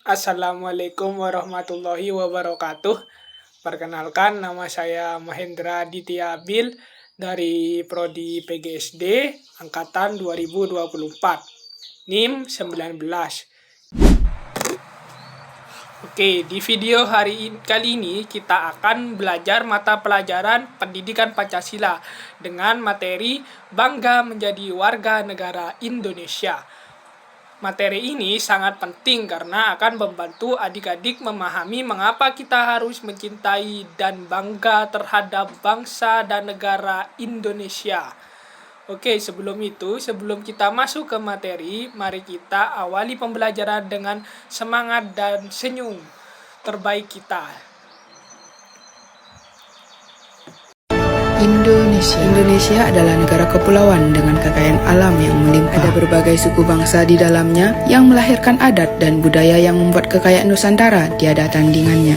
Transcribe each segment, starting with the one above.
Assalamualaikum warahmatullahi wabarakatuh. Perkenalkan, nama saya Mahendra Ditya Abil dari Prodi PGSD angkatan 2024. NIM 19. Oke, di video kali ini kita akan belajar mata pelajaran Pendidikan Pancasila dengan materi Bangga Menjadi Warga Negara Indonesia. Materi ini sangat penting karena akan membantu adik-adik memahami mengapa kita harus mencintai dan bangga terhadap bangsa dan negara Indonesia. Oke, sebelum kita masuk ke materi, mari kita awali pembelajaran dengan semangat dan senyum terbaik kita. Indonesia adalah negara kepulauan dengan kekayaan alam yang melimpah. Ada berbagai suku bangsa di dalamnya yang melahirkan adat dan budaya yang membuat kekayaan Nusantara tiada tandingannya.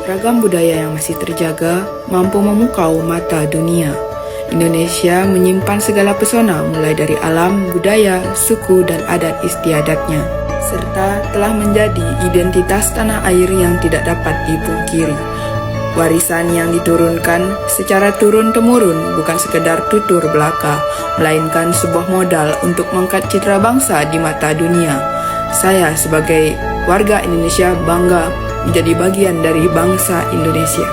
Ragam budaya yang masih terjaga mampu memukau mata dunia. Indonesia menyimpan segala pesona mulai dari alam, budaya, suku, dan adat istiadatnya, serta telah menjadi identitas tanah air yang tidak dapat dipungkiri. Warisan yang diturunkan secara turun-temurun bukan sekedar tutur belaka, melainkan sebuah modal untuk mengangkat citra bangsa di mata dunia. Saya sebagai warga Indonesia bangga menjadi bagian dari bangsa Indonesia.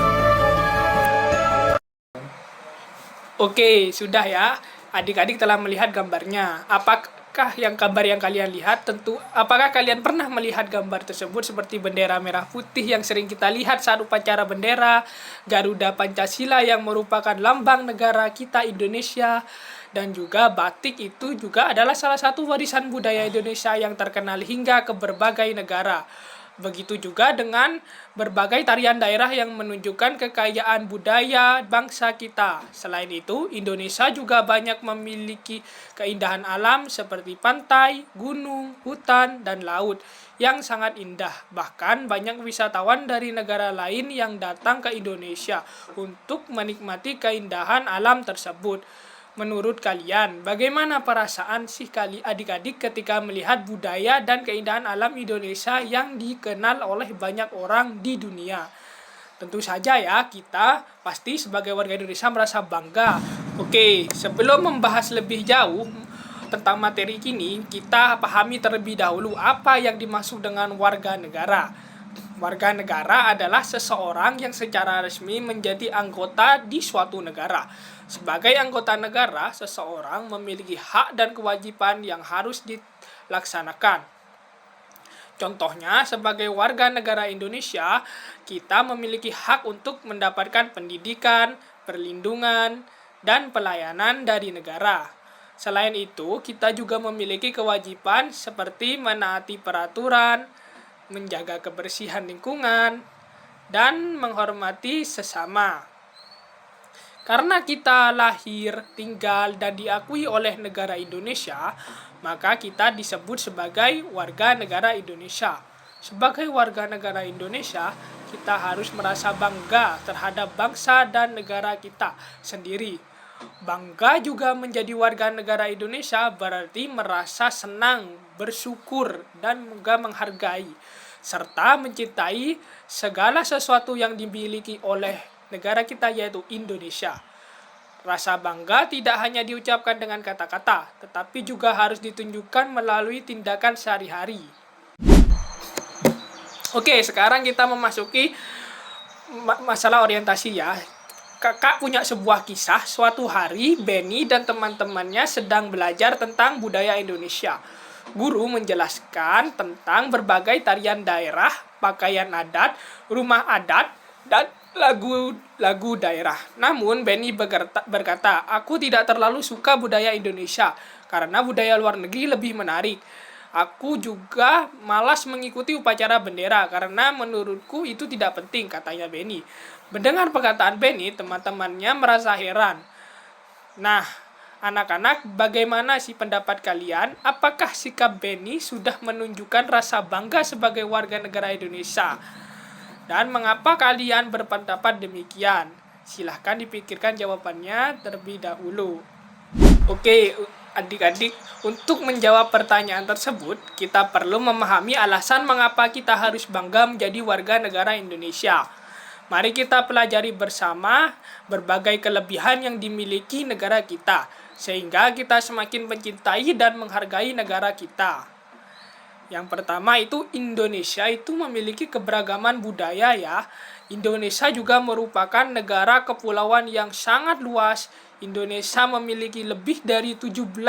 Oke, sudah ya. Adik-adik telah melihat gambarnya. Apakah gambar yang kalian lihat? Apakah kalian pernah melihat gambar tersebut seperti bendera merah putih yang sering kita lihat saat upacara bendera, Garuda Pancasila yang merupakan lambang negara kita Indonesia, dan juga batik itu juga adalah salah satu warisan budaya Indonesia yang terkenal hingga ke berbagai negara. Begitu juga dengan berbagai tarian daerah yang menunjukkan kekayaan budaya bangsa kita. Selain itu, Indonesia juga banyak memiliki keindahan alam seperti pantai, gunung, hutan, dan laut yang sangat indah. Bahkan banyak wisatawan dari negara lain yang datang ke Indonesia untuk menikmati keindahan alam tersebut. Menurut kalian, bagaimana perasaan adik-adik ketika melihat budaya dan keindahan alam Indonesia yang dikenal oleh banyak orang di dunia? Tentu saja ya, kita pasti sebagai warga Indonesia merasa bangga. Oke, sebelum membahas lebih jauh tentang materi ini, kita pahami terlebih dahulu apa yang dimaksud dengan warga negara. Warga negara adalah seseorang yang secara resmi menjadi anggota di suatu negara. Sebagai anggota negara, seseorang memiliki hak dan kewajiban yang harus dilaksanakan. Contohnya, sebagai warga negara Indonesia, kita memiliki hak untuk mendapatkan pendidikan, perlindungan, dan pelayanan dari negara. Selain itu, kita juga memiliki kewajiban seperti menaati peraturan, menjaga kebersihan lingkungan, dan menghormati sesama. Karena kita lahir, tinggal, dan diakui oleh negara Indonesia, maka kita disebut sebagai warga negara Indonesia. Sebagai warga negara Indonesia, kita harus merasa bangga terhadap bangsa dan negara kita sendiri. Bangga juga menjadi warga negara Indonesia berarti merasa senang, bersyukur, dan juga menghargai, serta mencintai segala sesuatu yang dimiliki oleh negara kita yaitu Indonesia. Rasa bangga tidak hanya diucapkan dengan kata-kata, tetapi juga harus ditunjukkan melalui tindakan sehari-hari. Oke, sekarang kita memasuki masalah orientasi ya. Kakak punya sebuah kisah, suatu hari Benny dan teman-temannya sedang belajar tentang budaya Indonesia. Guru menjelaskan tentang berbagai tarian daerah, pakaian adat, rumah adat, dan lagu daerah. Namun Benny berkata, aku tidak terlalu suka budaya Indonesia, karena budaya luar negeri lebih menarik. Aku juga malas mengikuti upacara bendera karena menurutku itu tidak penting, katanya Benny. Mendengar perkataan Benny, teman-temannya merasa heran. Nah, anak-anak, bagaimana sih pendapat kalian? Apakah sikap Benny sudah menunjukkan rasa bangga sebagai warga negara Indonesia? Dan mengapa kalian berpendapat demikian? Silahkan dipikirkan jawabannya terlebih dahulu. Oke, adik-adik, untuk menjawab pertanyaan tersebut, kita perlu memahami alasan mengapa kita harus bangga menjadi warga negara Indonesia. Mari kita pelajari bersama berbagai kelebihan yang dimiliki negara kita, sehingga kita semakin mencintai dan menghargai negara kita. Yang pertama itu Indonesia itu memiliki keberagaman budaya ya. Indonesia juga merupakan negara kepulauan yang sangat luas. Indonesia memiliki lebih dari 17.000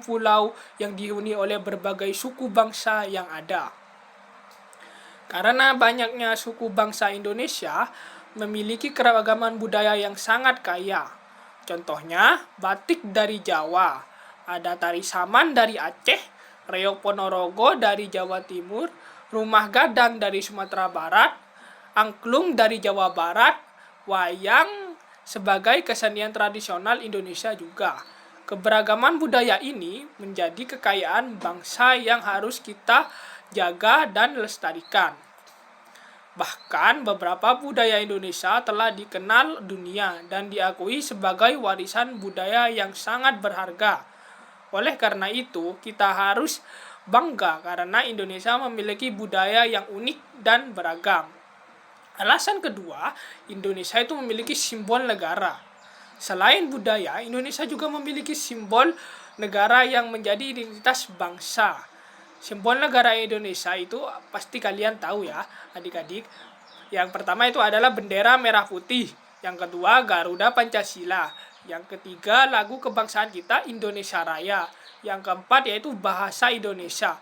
pulau yang dihuni oleh berbagai suku bangsa yang ada. Karena banyaknya suku bangsa Indonesia memiliki keragaman budaya yang sangat kaya. Contohnya, batik dari Jawa, ada tari saman dari Aceh, reog Ponorogo dari Jawa Timur, rumah gadang dari Sumatera Barat, angklung dari Jawa Barat, wayang sebagai kesenian tradisional Indonesia juga. Keberagaman budaya ini menjadi kekayaan bangsa yang harus kita jaga dan lestarikan. Bahkan beberapa budaya Indonesia telah dikenal dunia dan diakui sebagai warisan budaya yang sangat berharga. Oleh karena itu, kita harus bangga karena Indonesia memiliki budaya yang unik dan beragam. Alasan kedua, Indonesia itu memiliki simbol negara. Selain budaya, Indonesia juga memiliki simbol negara yang menjadi identitas bangsa. Simbol negara Indonesia itu pasti kalian tahu ya, adik-adik. Yang pertama itu adalah bendera merah putih. Yang kedua, Garuda Pancasila. Yang ketiga, lagu kebangsaan kita Indonesia Raya. Yang keempat yaitu bahasa Indonesia.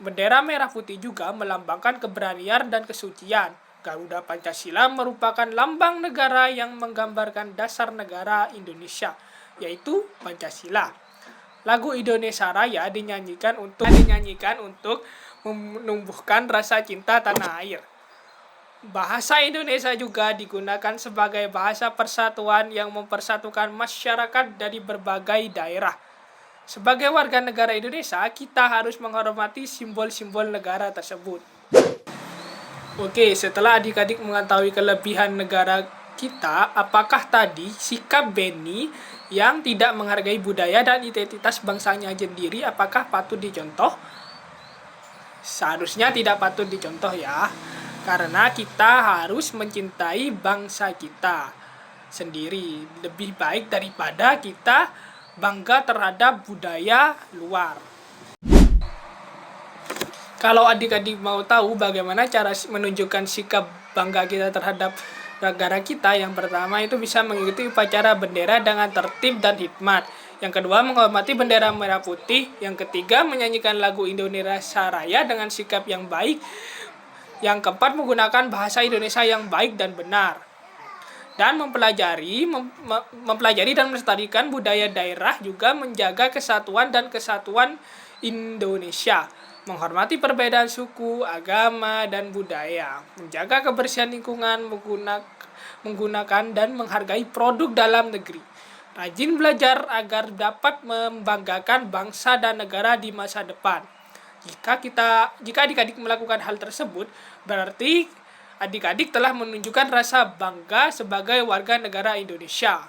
Bendera merah putih juga melambangkan keberanian dan kesucian. Garuda Pancasila merupakan lambang negara yang menggambarkan dasar negara Indonesia, yaitu Pancasila. Lagu Indonesia Raya dinyanyikan untuk menumbuhkan rasa cinta tanah air. Bahasa Indonesia juga digunakan sebagai bahasa persatuan yang mempersatukan masyarakat dari berbagai daerah. Sebagai warga negara Indonesia, kita harus menghormati simbol-simbol negara tersebut. Oke, setelah adik-adik mengetahui kelebihan negara kita, apakah tadi sikap Benny yang tidak menghargai budaya dan identitas bangsanya sendiri apakah patut dicontoh? Seharusnya tidak patut dicontoh ya, karena kita harus mencintai bangsa kita sendiri. Lebih baik daripada kita bangga terhadap budaya luar. Kalau adik-adik mau tahu bagaimana cara menunjukkan sikap bangga kita terhadap negara kita, yang pertama itu bisa mengikuti upacara bendera dengan tertib dan hikmat. Yang kedua, menghormati bendera merah putih. Yang ketiga, menyanyikan lagu Indonesia Raya dengan sikap yang baik. Yang keempat, menggunakan bahasa Indonesia yang baik dan benar. Dan mempelajari dan melestarikan budaya daerah, juga menjaga kesatuan Indonesia. Menghormati perbedaan suku, agama, dan budaya, menjaga kebersihan lingkungan, menggunakan dan menghargai produk dalam negeri, rajin belajar agar dapat membanggakan bangsa dan negara di masa depan. Jika adik-adik melakukan hal tersebut, berarti adik-adik telah menunjukkan rasa bangga sebagai warga negara Indonesia.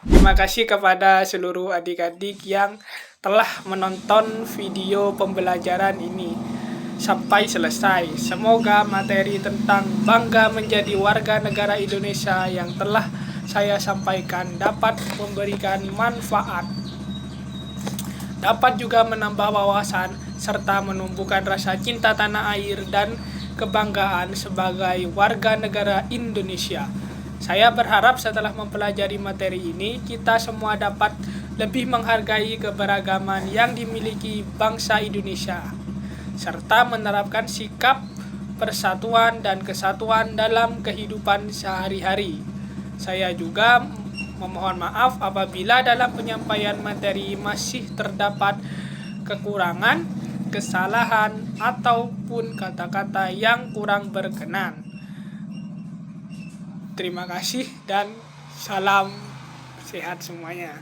Terima kasih kepada seluruh adik-adik yang telah menonton video pembelajaran ini sampai selesai. Semoga materi tentang bangga menjadi warga negara Indonesia yang telah saya sampaikan dapat memberikan manfaat, dapat juga menambah wawasan, serta menumbuhkan rasa cinta tanah air dan kebanggaan sebagai warga negara Indonesia. Saya berharap setelah mempelajari materi ini, kita semua dapat lebih menghargai keberagaman yang dimiliki bangsa Indonesia, serta menerapkan sikap persatuan dan kesatuan dalam kehidupan sehari-hari. Saya juga memohon maaf apabila dalam penyampaian materi masih terdapat kekurangan, kesalahan, ataupun kata-kata yang kurang berkenan. Terima kasih dan salam sehat semuanya.